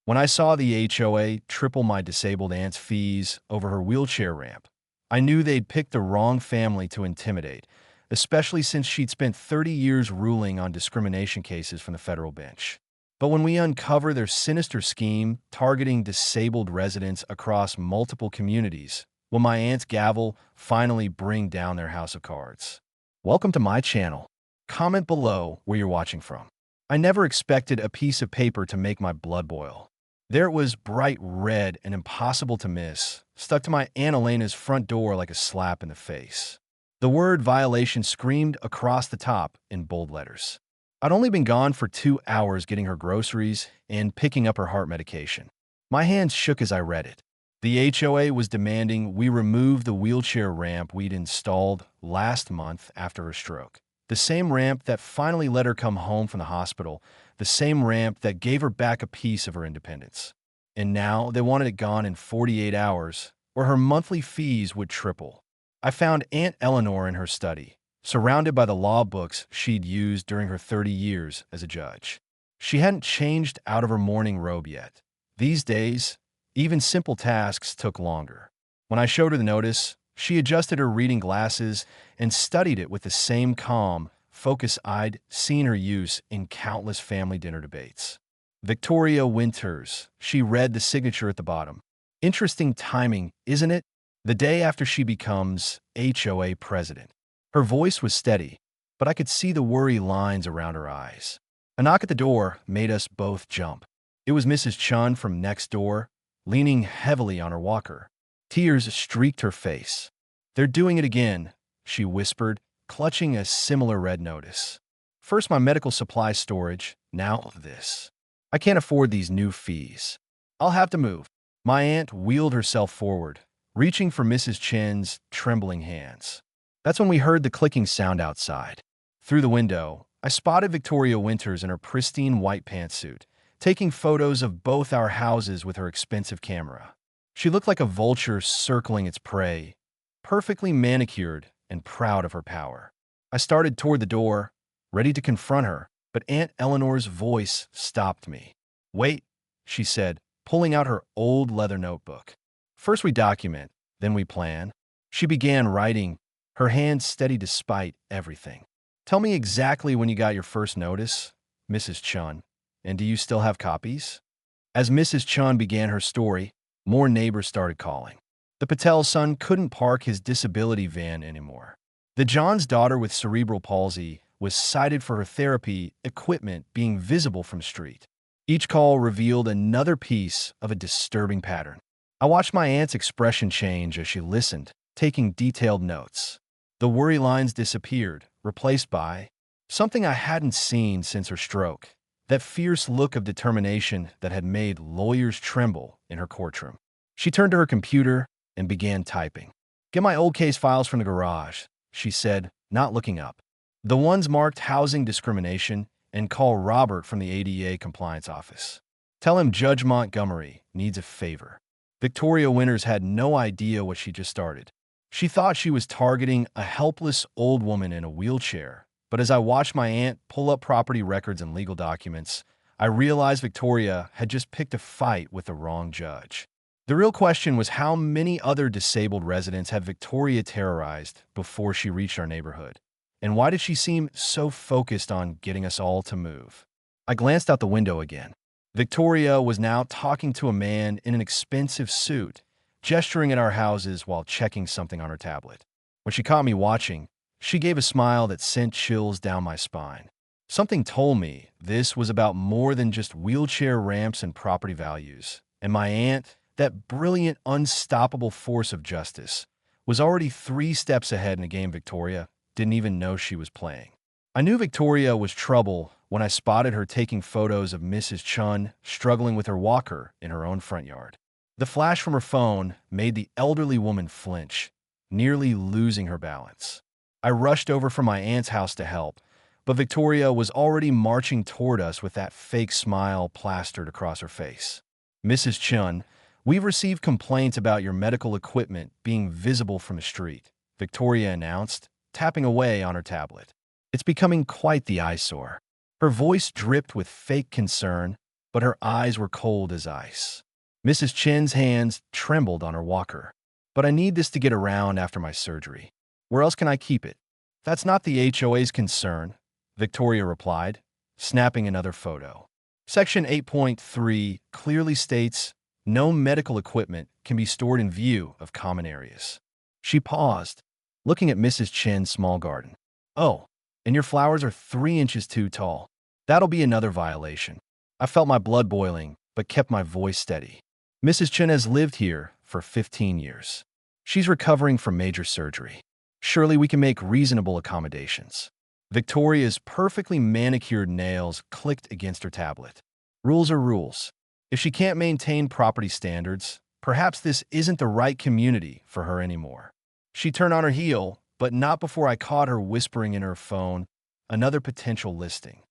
When I saw the HOA triple my disabled aunt's fees over her wheelchair ramp, I knew they'd picked the wrong family to intimidate, especially since she'd spent 30 years ruling on discrimination cases from the federal bench. But when we uncover their sinister scheme targeting disabled residents across multiple communities, will my aunt's gavel finally bring down their house of cards? Welcome to my channel. Comment below where you're watching from. I never expected a piece of paper to make my blood boil. There it was, bright red and impossible to miss, stuck to my Aunt Elena's front door like a slap in the face. The word violation screamed across the top in bold letters. I'd only been gone for 2 hours getting her groceries and picking up her heart medication. My hands shook as I read it. The HOA was demanding we remove the wheelchair ramp we'd installed last month after her stroke. The same ramp that finally let her come home from the hospital, the same ramp that gave her back a piece of her independence. And now they wanted it gone in 48 hours, or her monthly fees would triple. I found Aunt Eleanor in her study, surrounded by the law books she'd used during her 30 years as a judge. She hadn't changed out of her mourning robe yet. These days, even simple tasks took longer. When I showed her the notice, she adjusted her reading glasses and studied it with the same calm focus I'd seen her use in countless family dinner debates. Victoria Winters, she read the signature at the bottom. Interesting timing, isn't it? The day after she becomes HOA president. Her voice was steady, but I could see the worry lines around her eyes. A knock at the door made us both jump. It was Mrs. Chun from next door, leaning heavily on her walker. Tears streaked her face. "They're doing it again," she whispered, clutching a similar red notice. "First my medical supply storage, now this. I can't afford these new fees. I'll have to move." My aunt wheeled herself forward, reaching for Mrs. Chen's trembling hands. That's when we heard the clicking sound outside. Through the window, I spotted Victoria Winters in her pristine white pantsuit, taking photos of both our houses with her expensive camera. She looked like a vulture circling its prey, perfectly manicured and proud of her power. I started toward the door, ready to confront her, but Aunt Eleanor's voice stopped me. "Wait," she said, pulling out her old leather notebook. "First we document, then we plan." She began writing, her hand steady despite everything. "Tell me exactly when you got your first notice, Mrs. Chun, and do you still have copies?" As Mrs. Chun began her story, more neighbors started calling. The Patel's son couldn't park his disability van anymore. The John's daughter with cerebral palsy was cited for her therapy equipment being visible from street. Each call revealed another piece of a disturbing pattern. I watched my aunt's expression change as she listened, taking detailed notes. The worry lines disappeared, replaced by something I hadn't seen since her stroke. That fierce look of determination that had made lawyers tremble in her courtroom. She turned to her computer and began typing. "Get my old case files from the garage," she said, not looking up. "The ones marked housing discrimination, and call Robert from the ADA compliance office. Tell him Judge Montgomery needs a favor." Victoria Winters had no idea what she just started. She thought she was targeting a helpless old woman in a wheelchair. But as I watched my aunt pull up property records and legal documents, I realized Victoria had just picked a fight with the wrong judge. The real question was how many other disabled residents had Victoria terrorized before she reached our neighborhood? And why did she seem so focused on getting us all to move? I glanced out the window again. Victoria was now talking to a man in an expensive suit, gesturing at our houses while checking something on her tablet. When she caught me watching, she gave a smile that sent chills down my spine. Something told me this was about more than just wheelchair ramps and property values. And my aunt, that brilliant, unstoppable force of justice, was already 3 steps ahead in a game Victoria didn't even know she was playing. I knew Victoria was trouble when I spotted her taking photos of Mrs. Chun struggling with her walker in her own front yard. The flash from her phone made the elderly woman flinch, nearly losing her balance. I rushed over from my aunt's house to help, but Victoria was already marching toward us with that fake smile plastered across her face. "Mrs. Chun, we've received complaints about your medical equipment being visible from the street," Victoria announced, tapping away on her tablet. "It's becoming quite the eyesore." Her voice dripped with fake concern, but her eyes were cold as ice. Mrs. Chin's hands trembled on her walker. But I need this to get around after my surgery. Where else can I keep it? That's not the HOA's concern, Victoria replied, snapping another photo. Section 8.3 clearly states no medical equipment can be stored in view of common areas. She paused, looking at Mrs. Chin's small garden. Oh, and your flowers are 3 inches too tall. That'll be another violation. I felt my blood boiling, but kept my voice steady. Mrs. Chin has lived here for 15 years. She's recovering from major surgery. Surely we can make reasonable accommodations. Victoria's perfectly manicured nails clicked against her tablet. Rules are rules. If she can't maintain property standards, perhaps this isn't the right community for her anymore. She turned on her heel, but not before I caught her whispering in her phone, another potential listing.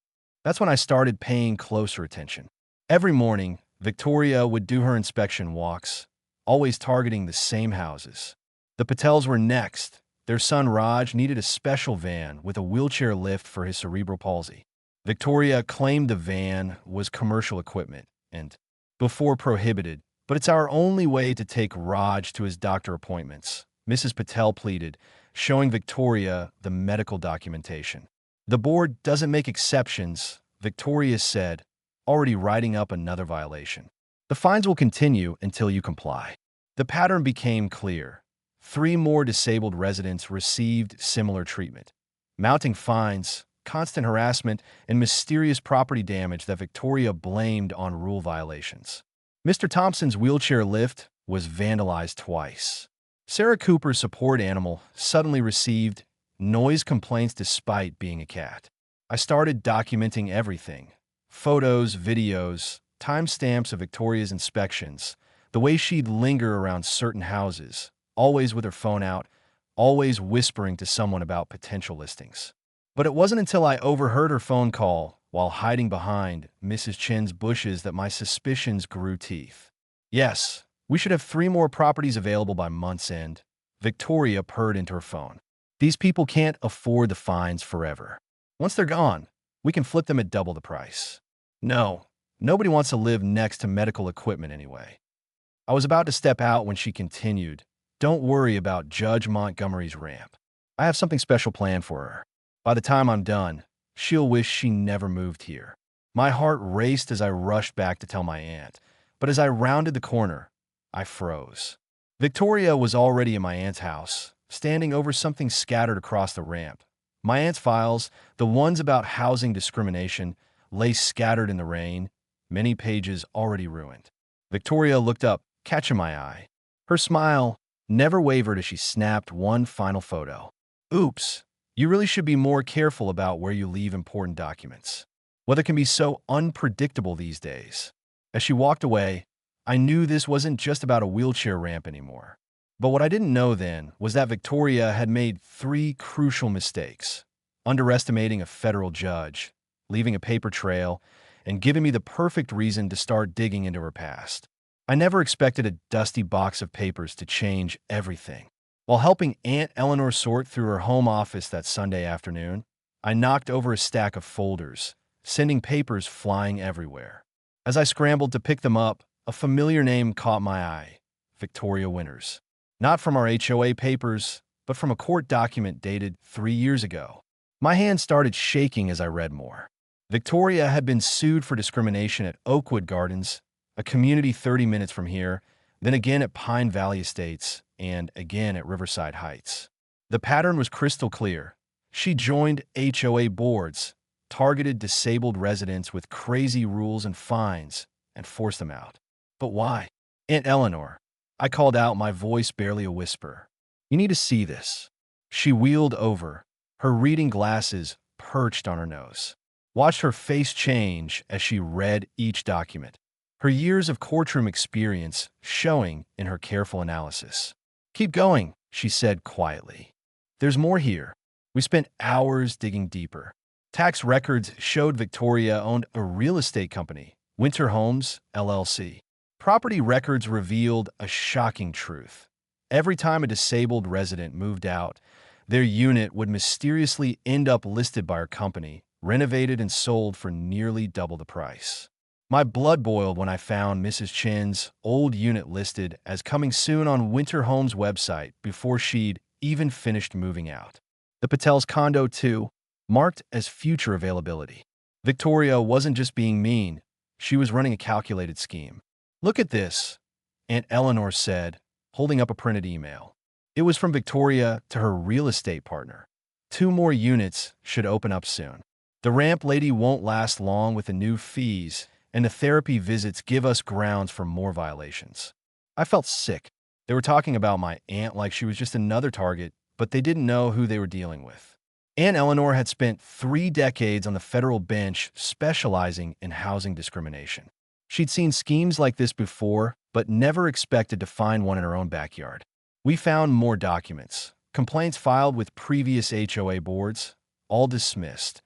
That's when I started paying closer attention. Every morning, Victoria would do her inspection walks, always targeting the same houses. The Patels were next. Their son Raj needed a special van with a wheelchair lift for his cerebral palsy. Victoria claimed the van was commercial equipment and, before prohibited, but it's our only way to take Raj to his doctor appointments, Mrs. Patel pleaded, showing Victoria the medical documentation. The board doesn't make exceptions, Victoria said, already writing up another violation. The fines will continue until you comply. The pattern became clear. 3 more disabled residents received similar treatment. Mounting fines, constant harassment, and mysterious property damage that Victoria blamed on rule violations. Mr. Thompson's wheelchair lift was vandalized twice. Sarah Cooper's support animal suddenly received noise complaints despite being a cat. I started documenting everything. Photos, videos, timestamps of Victoria's inspections, the way she'd linger around certain houses, always with her phone out, always whispering to someone about potential listings. But it wasn't until I overheard her phone call while hiding behind Mrs. Chin's bushes that my suspicions grew teeth. Yes, we should have 3 more properties available by month's end, Victoria purred into her phone. These people can't afford the fines forever. Once they're gone, we can flip them at double the price. No, nobody wants to live next to medical equipment anyway. I was about to step out when she continued, "Don't worry about Judge Montgomery's ramp. I have something special planned for her. By the time I'm done, she'll wish she never moved here." My heart raced as I rushed back to tell my aunt, but as I rounded the corner, I froze. Victoria was already in my aunt's house, standing over something scattered across the ramp. My aunt's files, the ones about housing discrimination, lay scattered in the rain, many pages already ruined. Victoria looked up, catching my eye. Her smile never wavered as she snapped one final photo. Oops, you really should be more careful about where you leave important documents. Weather can be so unpredictable these days. As she walked away, I knew this wasn't just about a wheelchair ramp anymore. But what I didn't know then was that Victoria had made 3 crucial mistakes: underestimating a federal judge, leaving a paper trail, and giving me the perfect reason to start digging into her past. I never expected a dusty box of papers to change everything. While helping Aunt Eleanor sort through her home office that Sunday afternoon, I knocked over a stack of folders, sending papers flying everywhere. As I scrambled to pick them up, a familiar name caught my eye: Victoria Winters. Not from our HOA papers, but from a court document dated 3 years ago. My hand started shaking as I read more. Victoria had been sued for discrimination at Oakwood Gardens, a community 30 minutes from here, then again at Pine Valley Estates, and again at Riverside Heights. The pattern was crystal clear. She joined HOA boards, targeted disabled residents with crazy rules and fines, and forced them out. But why? Aunt Eleanor, I called out, my voice barely a whisper. You need to see this. She wheeled over, her reading glasses perched on her nose. Watched her face change as she read each document, her years of courtroom experience showing in her careful analysis. Keep going, she said quietly. There's more here. We spent hours digging deeper. Tax records showed Victoria owned a real estate company, Winter Homes, LLC. Property records revealed a shocking truth. Every time a disabled resident moved out, their unit would mysteriously end up listed by our company, renovated and sold for nearly double the price. My blood boiled when I found Mrs. Chin's old unit listed as coming soon on Winter Home's website before she'd even finished moving out. The Patel's condo, too, marked as future availability. Victoria wasn't just being mean, she was running a calculated scheme. "Look at this," Aunt Eleanor said, holding up a printed email. It was from Victoria to her real estate partner. 2 more units should open up soon. The ramp lady won't last long with the new fees, and the therapy visits give us grounds for more violations. I felt sick. They were talking about my aunt like she was just another target, but they didn't know who they were dealing with. Aunt Eleanor had spent 3 decades on the federal bench specializing in housing discrimination. She'd seen schemes like this before, but never expected to find one in her own backyard. We found more documents, complaints filed with previous HOA boards, all dismissed,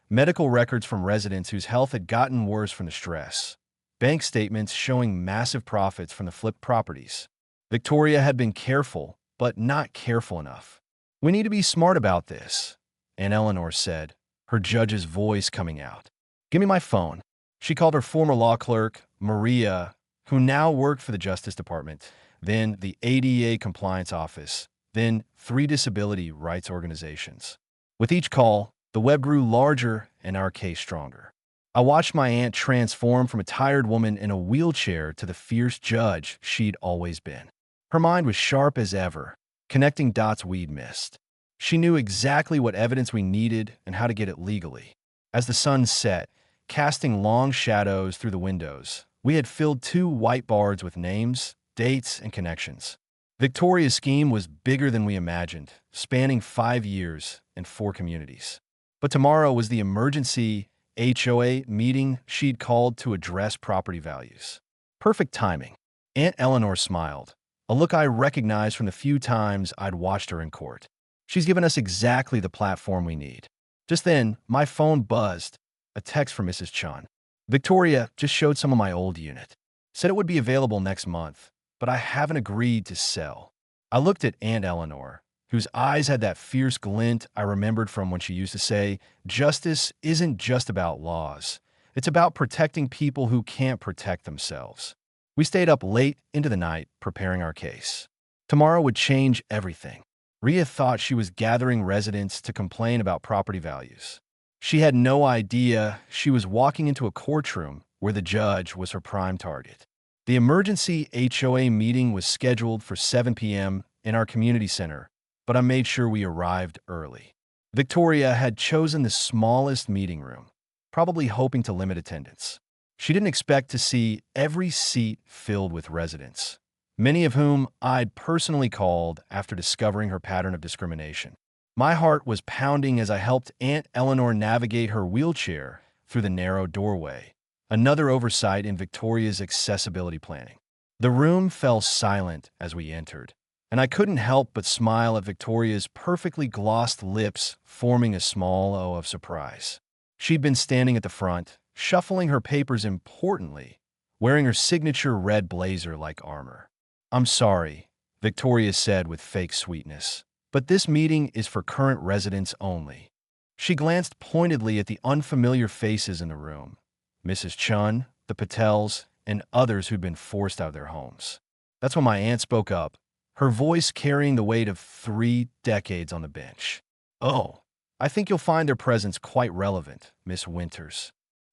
medical records from residents whose health had gotten worse from the stress, bank statements showing massive profits from the flipped properties. Victoria had been careful, but not careful enough. "We need to be smart about this," Aunt Eleanor said, her judge's voice coming out. "Give me my phone." She called her former law clerk, Maria, who now worked for the Justice Department, then the ADA Compliance Office, then 3 disability rights organizations. With each call, the web grew larger and our case stronger. I watched my aunt transform from a tired woman in a wheelchair to the fierce judge she'd always been. Her mind was sharp as ever, connecting dots we'd missed. She knew exactly what evidence we needed and how to get it legally. As the sun set, casting long shadows through the windows, we had filled 2 whiteboards with names, dates, and connections. Victoria's scheme was bigger than we imagined, spanning 5 years and 4 communities. But tomorrow was the emergency HOA meeting she'd called to address property values. Perfect timing. Aunt Eleanor smiled, a look I recognized from the few times I'd watched her in court. She's given us exactly the platform we need. Just then, my phone buzzed, a text from Mrs. Chun. "Victoria just showed some of my old unit. Said it would be available next month, but I haven't agreed to sell." I looked at Aunt Eleanor, whose eyes had that fierce glint I remembered from when she used to say, "Justice isn't just about laws. It's about protecting people who can't protect themselves." We stayed up late into the night preparing our case. Tomorrow would change everything. Rhea thought she was gathering residents to complain about property values. She had no idea she was walking into a courtroom where the judge was her prime target. The emergency HOA meeting was scheduled for 7 p.m. in our community center, but I made sure we arrived early. Victoria had chosen the smallest meeting room, probably hoping to limit attendance. She didn't expect to see every seat filled with residents, many of whom I'd personally called after discovering her pattern of discrimination. My heart was pounding as I helped Aunt Eleanor navigate her wheelchair through the narrow doorway, another oversight in Victoria's accessibility planning. The room fell silent as we entered, and I couldn't help but smile at Victoria's perfectly glossed lips forming a small O of surprise. She'd been standing at the front, shuffling her papers importantly, wearing her signature red blazer like armor. "I'm sorry," Victoria said with fake sweetness, "but this meeting is for current residents only." She glanced pointedly at the unfamiliar faces in the room, Mrs. Chun, the Patels, and others who'd been forced out of their homes. That's when my aunt spoke up, her voice carrying the weight of 3 decades on the bench. "Oh, I think you'll find their presence quite relevant, Miss Winters."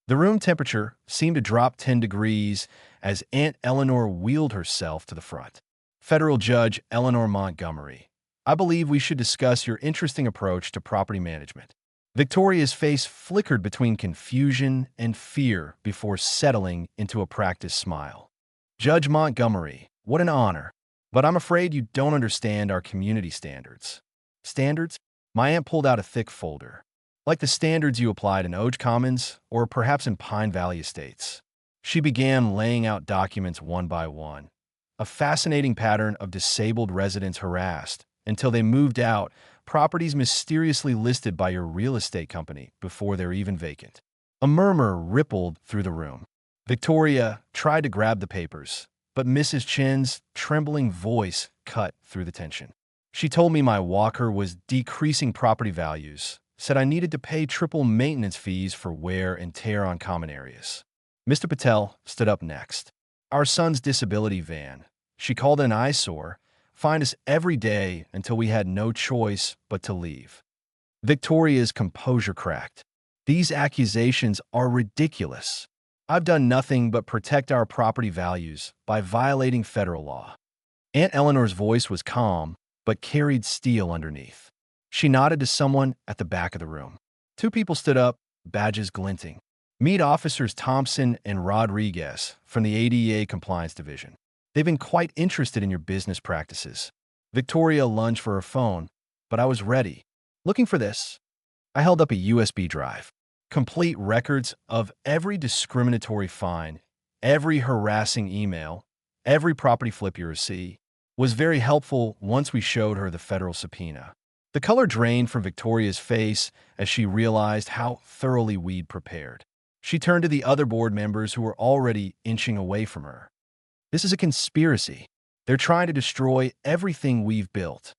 The room temperature seemed to drop 10 degrees as Aunt Eleanor wheeled herself to the front. "Federal Judge Eleanor Montgomery, I believe we should discuss your interesting approach to property management." Victoria's face flickered between confusion and fear before settling into a practiced smile. "Judge Montgomery, what an honor. But I'm afraid you don't understand our community standards." "Standards?" My aunt pulled out a thick folder. "Like the standards you applied in Oge Commons or perhaps in Pine Valley Estates." She began laying out documents one by one, a fascinating pattern of disabled residents harassed until they moved out, properties mysteriously listed by your real estate company before they're even vacant. A murmur rippled through the room. Victoria tried to grab the papers, but Mrs. Chin's trembling voice cut through the tension. She told me my walker was decreasing property values, said I needed to pay triple maintenance fees for wear and tear on common areas. Mr. Patel stood up next. Our son's disability van. She called it an eyesore, fined us every day until we had no choice but to leave. Victoria's composure cracked. These accusations are ridiculous. I've done nothing but protect our property values by violating federal law. Aunt Eleanor's voice was calm, but carried steel underneath. She nodded to someone at the back of the room. Two people stood up, badges glinting. Meet Officers Thompson and Rodriguez from the ADA Compliance Division. They've been quite interested in your business practices. Victoria lunged for her phone, but I was ready. Looking for this. I held up a USB drive. Complete records of every discriminatory fine, every harassing email, every property flip you receive. Was very helpful once we showed her the federal subpoena. The color drained from Victoria's face as she realized how thoroughly we'd prepared. She turned to the other board members who were already inching away from her. This is a conspiracy. They're trying to destroy everything we've built.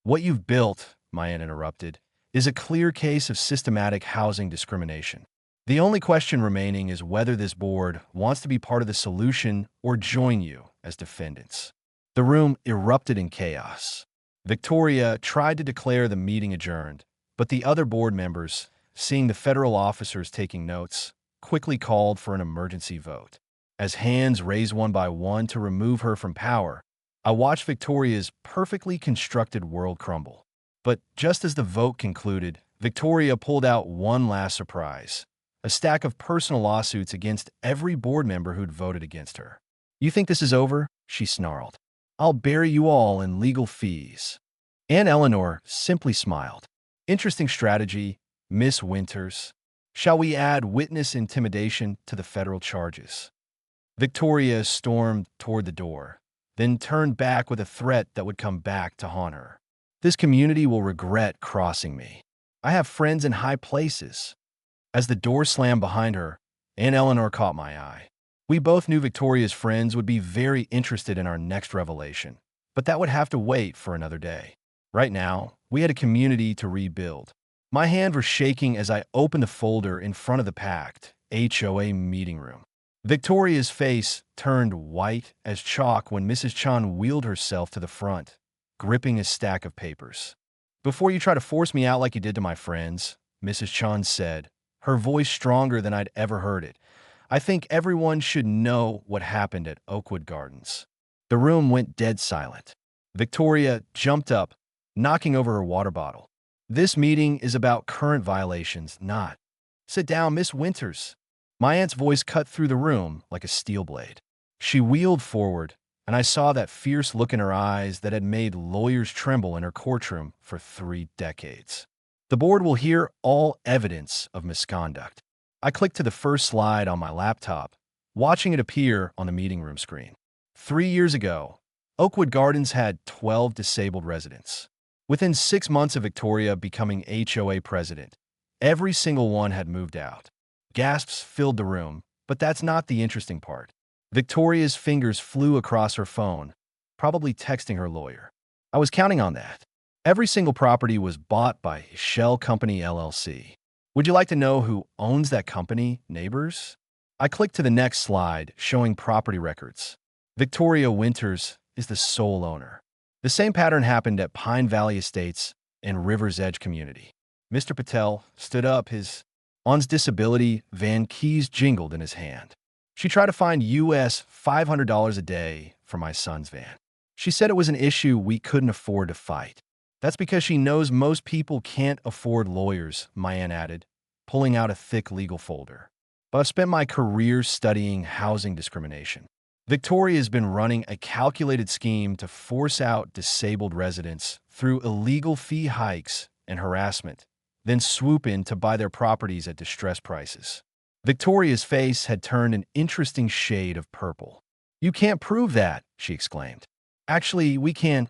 What you've built, my aunt interrupted, is a clear case of systematic housing discrimination. The only question remaining is whether this board wants to be part of the solution or join you as defendants. The room erupted in chaos. Victoria tried to declare the meeting adjourned, but the other board members, seeing the federal officers taking notes, quickly called for an emergency vote. As hands raised one by one to remove her from power, I watched Victoria's perfectly constructed world crumble. But just as the vote concluded, Victoria pulled out one last surprise, a stack of personal lawsuits against every board member who'd voted against her. You think this is over? She snarled. I'll bury you all in legal fees. Aunt Eleanor simply smiled. Interesting strategy, Miss Winters. Shall we add witness intimidation to the federal charges? Victoria stormed toward the door, then turned back with a threat that would come back to haunt her. This community will regret crossing me. I have friends in high places. As the door slammed behind her, Aunt Eleanor caught my eye. We both knew Victoria's friends would be very interested in our next revelation, but that would have to wait for another day. Right now, we had a community to rebuild. My hand was shaking as I opened the folder in front of the packed HOA meeting room. Victoria's face turned white as chalk when Mrs. Chan wheeled herself to the front, gripping a stack of papers. Before you try to force me out like you did to my friends, Mrs. Chan said, her voice stronger than I'd ever heard it, I think everyone should know what happened at Oakwood Gardens. The room went dead silent. Victoria jumped up, knocking over her water bottle. This meeting is about current violations, not. Sit down, Miss Winters. My aunt's voice cut through the room like a steel blade. She wheeled forward, and I saw that fierce look in her eyes that had made lawyers tremble in her courtroom for 3 decades. The board will hear all evidence of misconduct. I clicked to the first slide on my laptop, watching it appear on the meeting room screen. 3 years ago, Oakwood Gardens had 12 disabled residents. Within 6 months of Victoria becoming HOA president, every single one had moved out. Gasps filled the room, but that's not the interesting part. Victoria's fingers flew across her phone, probably texting her lawyer. I was counting on that. Every single property was bought by Shell Company LLC. Would you like to know who owns that company, neighbors? I clicked to the next slide, showing property records. Victoria Winters is the sole owner. The same pattern happened at Pine Valley Estates and River's Edge Community. Mr. Patel stood up, his on's disability van keys jingled in his hand. She tried to find US $500 a day for my son's van. She said it was an issue we couldn't afford to fight. That's because she knows most people can't afford lawyers, my aunt added, pulling out a thick legal folder. But I've spent my career studying housing discrimination. Victoria has been running a calculated scheme to force out disabled residents through illegal fee hikes and harassment, then swoop in to buy their properties at distressed prices. Victoria's face had turned an interesting shade of purple. You can't prove that, she exclaimed. Actually, we can.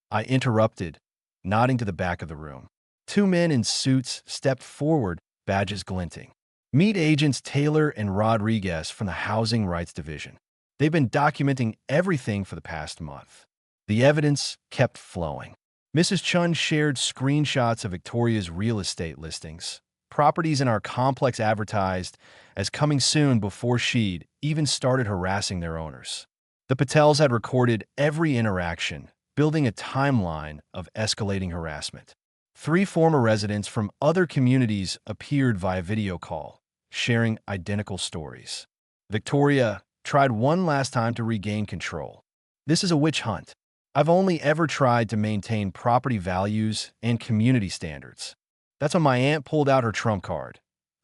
I interrupted, nodding to the back of the room. 2 men in suits stepped forward, badges glinting. Meet agents Taylor and Rodriguez from the Housing Rights Division. They've been documenting everything for the past month. The evidence kept flowing. Mrs. Chun shared screenshots of Victoria's real estate listings, properties in our complex advertised as coming soon before she'd even started harassing their owners. The Patels had recorded every interaction, building a timeline of escalating harassment. 3 former residents from other communities appeared via video call, sharing identical stories. Victoria tried one last time to regain control. This is a witch hunt. I've only ever tried to maintain property values and community standards. That's when my aunt pulled out her trump card.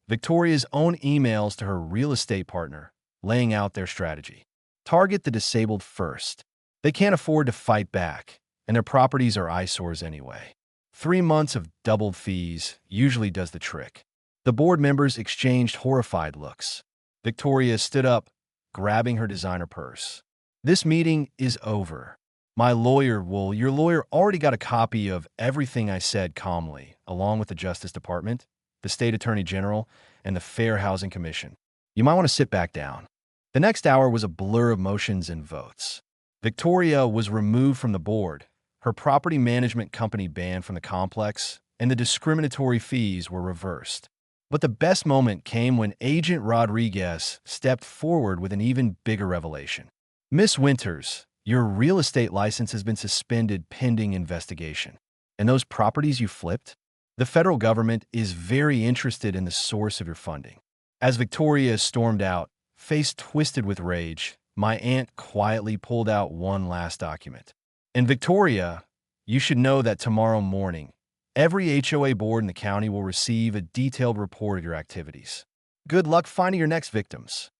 Victoria's own emails to her real estate partner, laying out their strategy. Target the disabled first. They can't afford to fight back, and their properties are eyesores anyway. 3 months of doubled fees usually does the trick. The board members exchanged horrified looks. Victoria stood up, grabbing her designer purse. This meeting is over. My lawyer your lawyer already got a copy of everything I said calmly, along with the Justice Department, the State Attorney General, and the Fair Housing Commission. You might want to sit back down. The next hour was a blur of motions and votes. Victoria was removed from the board, her property management company banned from the complex, and the discriminatory fees were reversed. But the best moment came when Agent Rodriguez stepped forward with an even bigger revelation. Miss Winters, your real estate license has been suspended pending investigation. And those properties you flipped? The federal government is very interested in the source of your funding. As Victoria stormed out, face twisted with rage, my aunt quietly pulled out one last document. And Victoria, you should know that tomorrow morning, every HOA board in the county will receive a detailed report of your activities. Good luck finding your next victims.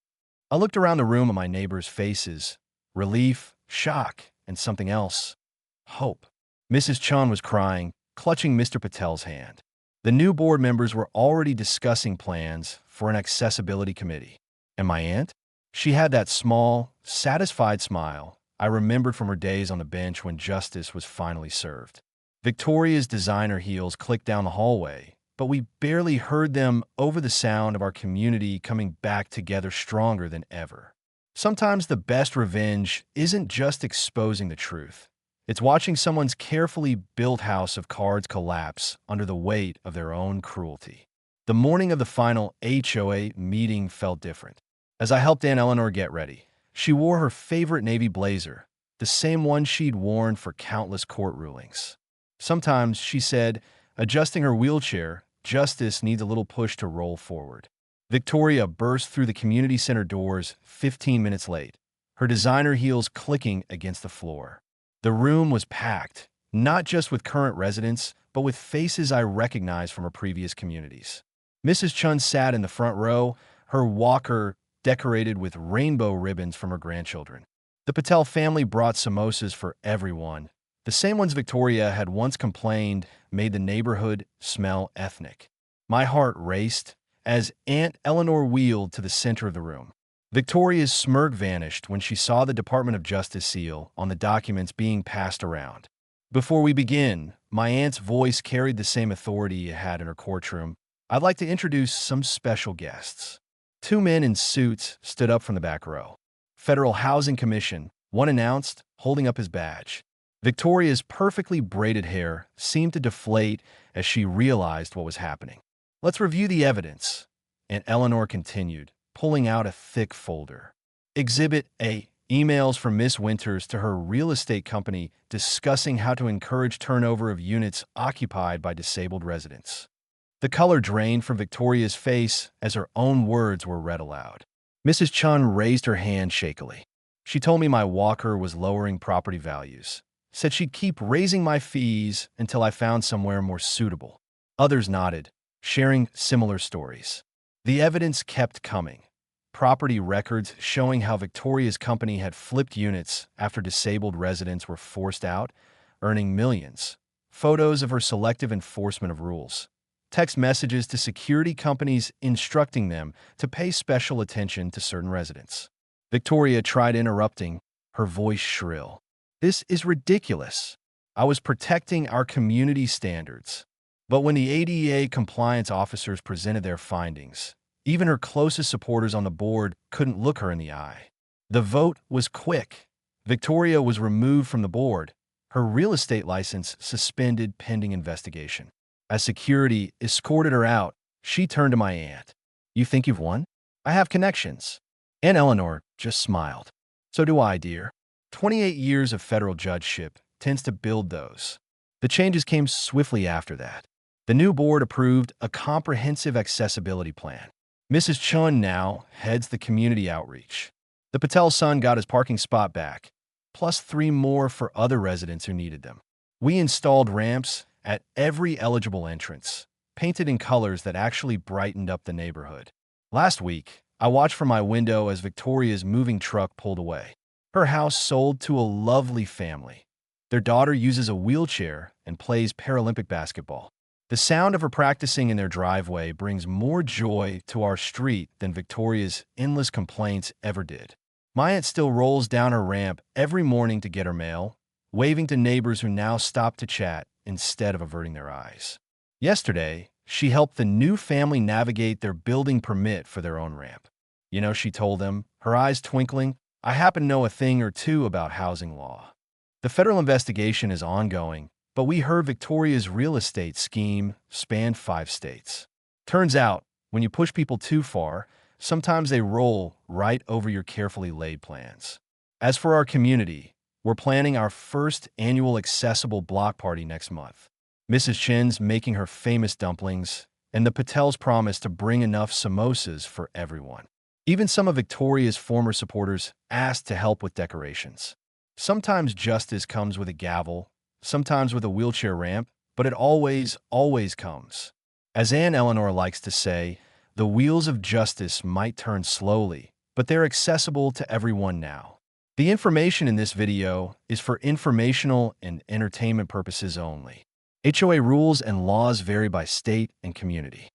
I looked around the room at my neighbors' faces. Relief, shock, and something else. Hope. Mrs. Chun was crying, clutching Mr. Patel's hand. The new board members were already discussing plans for an accessibility committee. And my aunt? She had that small, satisfied smile I remembered from her days on the bench when justice was finally served. Victoria's designer heels clicked down the hallway, but we barely heard them over the sound of our community coming back together stronger than ever. Sometimes the best revenge isn't just exposing the truth. It's watching someone's carefully built house of cards collapse under the weight of their own cruelty. The morning of the final HOA meeting felt different. As I helped Aunt Eleanor get ready, she wore her favorite navy blazer, the same one she'd worn for countless court rulings. Sometimes, she said, adjusting her wheelchair, justice needs a little push to roll forward. Victoria burst through the community center doors 15 minutes late, her designer heels clicking against the floor. The room was packed, not just with current residents, but with faces I recognized from her previous communities. Mrs. Chun sat in the front row, her walker decorated with rainbow ribbons from her grandchildren. The Patel family brought samosas for everyone, the same ones Victoria had once complained made the neighborhood smell ethnic. My heart raced as Aunt Eleanor wheeled to the center of the room. Victoria's smirk vanished when she saw the Department of Justice seal on the documents being passed around. Before we begin, my aunt's voice carried the same authority it had in her courtroom. I'd like to introduce some special guests. 2 men in suits stood up from the back row. Federal Housing Commission, one announced, holding up his badge. Victoria's perfectly braided hair seemed to deflate as she realized what was happening. Let's review the evidence, Aunt Eleanor continued, pulling out a thick folder. Exhibit A, emails from Miss Winters to her real estate company discussing how to encourage turnover of units occupied by disabled residents. The color drained from Victoria's face as her own words were read aloud. Mrs. Chun raised her hand shakily. She told me my walker was lowering property values, said she'd keep raising my fees until I found somewhere more suitable. Others nodded, sharing similar stories. The evidence kept coming. Property records showing how Victoria's company had flipped units after disabled residents were forced out, earning millions. Photos of her selective enforcement of rules. Text messages to security companies instructing them to pay special attention to certain residents. Victoria tried interrupting, her voice shrill. This is ridiculous. I was protecting our community standards. But when the ADA compliance officers presented their findings, even her closest supporters on the board couldn't look her in the eye. The vote was quick. Victoria was removed from the board, her real estate license suspended pending investigation. As security escorted her out, She turned to my aunt. You think you've won? I have connections. Aunt Eleanor just smiled. So do I, dear. 28 years of federal judgeship tends to build those. The changes came swiftly after that. The new board approved a comprehensive accessibility plan. Mrs. Chun now heads the community outreach. The Patel's son got his parking spot back, plus 3 more for other residents who needed them. We installed ramps at every eligible entrance, painted in colors that actually brightened up the neighborhood. Last week, I watched from my window as Victoria's moving truck pulled away. Her house sold to a lovely family. Their daughter uses a wheelchair and plays Paralympic basketball. The sound of her practicing in their driveway brings more joy to our street than Victoria's endless complaints ever did. My aunt still rolls down her ramp every morning to get her mail, waving to neighbors who now stop to chat instead of averting their eyes. Yesterday, she helped the new family navigate their building permit for their own ramp. You know, she told them, her eyes twinkling, I happen to know a thing or two about housing law. The federal investigation is ongoing, but we heard Victoria's real estate scheme spanned 5 states. Turns out, when you push people too far, sometimes they roll right over your carefully laid plans. As for our community, we're planning our first annual accessible block party next month. Mrs. Chin's making her famous dumplings, and the Patels promise to bring enough samosas for everyone. Even some of Victoria's former supporters asked to help with decorations. Sometimes justice comes with a gavel, sometimes with a wheelchair ramp, but it always comes. As Aunt Eleanor likes to say, the wheels of justice might turn slowly, but they're accessible to everyone now. The information in this video is for informational and entertainment purposes only. HOA rules and laws vary by state and community.